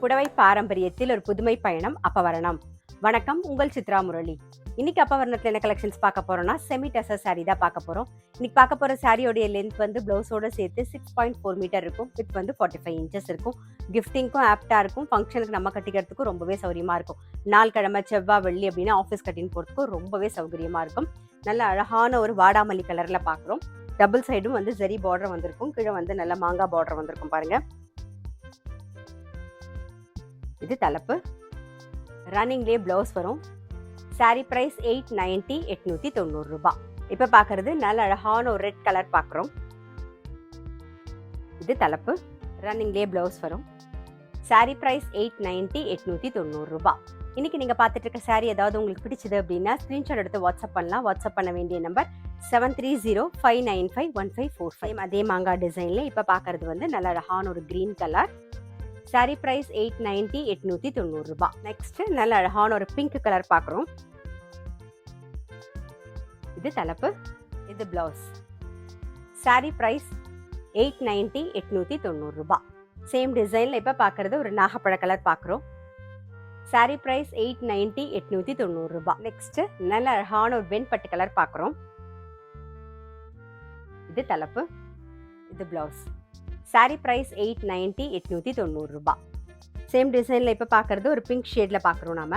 புடவை பாரம்பரியத்தில் ஒரு புதுமை பயணம் அப்பவரணம். வணக்கம், உங்கள் சித்ரா முரளி. இன்னைக்கு அப்பவரணத்தில் என்ன கலெக்ஷன்ஸ் பார்க்க போறோம்னா செமி டசர் சாரி தான் பார்க்க போறோம். இன்னைக்கு பார்க்க போற சாரியோடைய லென்த் வந்து பிளவுஸோட சேர்த்து 6.4 மீட்டர் இருக்கும். வித் வந்து 45 இன்ச்சஸ் இருக்கும். கிஃப்டிங்க்கும் ஆப்டா இருக்கும். ஃபங்க்ஷனுக்கு நம்ம கட்டிக்கிறதுக்கும் ரொம்பவே சௌகரியமா இருக்கும். நாள் கிழமை, செவ்வாய், வெள்ளி அப்படின்னா ஆஃபீஸ் கட்டின்னு போறதுக்கும் ரொம்பவே சௌகரியமா இருக்கும். நல்ல அழகான ஒரு வாடாமல்லி கலர்ல பார்க்குறோம். டபுள் சைடும் வந்து ஜரி பார்டர் வந்திருக்கும். கீழே வந்து நல்ல மாங்காய் பார்டர் வந்திருக்கும் பாருங்க. இது தலைப்பு. ரன்னிங்லேயே பிளவுஸ் வரும். சாரி பிரைஸ் 890, 890 ரூபாய். இப்போ பார்க்கறது நல்ல அழகான ஒரு ரெட் கலர் பார்க்குறோம். இது தலைப்பு. ரன்னிங்லேயே பிளவுஸ் வரும். சாரி பிரைஸ் 890, 890 ரூபாய். இன்னைக்கு நீங்கள் பார்த்துட்டு இருக்க சாரி ஏதாவது உங்களுக்கு பிடிச்சது அப்படின்னா ஸ்க்ரீன்ஷாட் எடுத்து வாட்ஸ்அப் பண்ணலாம். வாட்ஸ்அப் பண்ண வேண்டிய நம்பர் 7305951545. அதே மாங்காய் டிசைனில் இப்போ பார்க்கறது வந்து நல்ல அழகான ஒரு க்ரீன் கலர். சாரி பிரைஸ் 890, 890 ரூபாய். நெக்ஸ்ட் நல்ல அழகான ஒரு பிங்க் கலர் பார்க்குறோம். இது தலைப்பு. இது பிளவுஸ். சாரி பிரைஸ் 890, 890 ரூபாய். சேம் டிசைனில் இப்போ பார்க்கறது ஒரு நாகப்பழ கலர் பார்க்குறோம். சாரி பிரைஸ் 890, 890 ரூபாய். நெக்ஸ்ட் நல்ல அழகான ஒரு வெண்பட்டு கலர் பார்க்குறோம். இது தலைப்பு. இது பிளவுஸ். சாரி பிரைஸ் 890, 890 ரூபாய். சேம் டிசைனில் இப்போ பார்க்கறது ஒரு பிங்க் ஷேடில் பார்க்குறோம் நாம.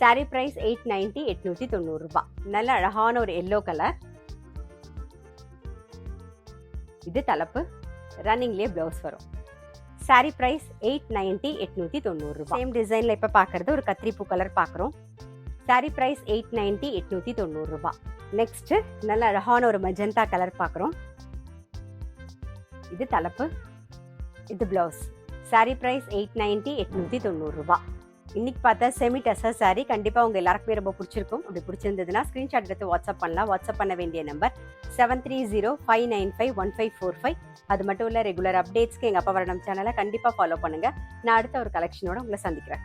சாரி பிரைஸ் 890, 890 ரூபாய். நல்ல அழகான ஒரு எல்லோ கலர். இது தலைப்பு. ரன்னிங்லேயே பிளவுஸ் வரும். சாரி பிரைஸ் 890, 890 ரூபாய். சேம் டிசைனில் இப்போ பார்க்கறது ஒரு கத்திரிப்பூ கலர் பார்க்குறோம். சாரி பிரைஸ் 890, 890 ரூபாய். நெக்ஸ்ட் நல்ல அழகான ஒரு மஜந்தா கலர் பார்க்குறோம். இது தலைப்பு. இது பிளவுஸ். சாரி பிரைஸ் 890, 890 ரூபாய். இன்னைக்கு பார்த்தா செமி டசர் சாரி கண்டிப்பாக உங்கள் எல்லாருக்குமே ரொம்ப பிடிச்சிருக்கும். அப்படி பிடிச்சிருந்ததுன்னா ஸ்க்ரீன்ஷாட் எடுத்து வாட்ஸ்அப் பண்ணலாம். வாட்ஸ்அப் பண்ண வேண்டிய நம்பர் 7305951545. அது மட்டும் இல்லை, ரெகுலர் அப்டேட்ஸ்க்கு எங்கள் அப்பவரணம் சேனலை கண்டிப்பாக ஃபாலோ பண்ணுங்கள். நான் அடுத்த ஒரு கலெக்ஷனோட உங்களை சந்திக்கிறேன்.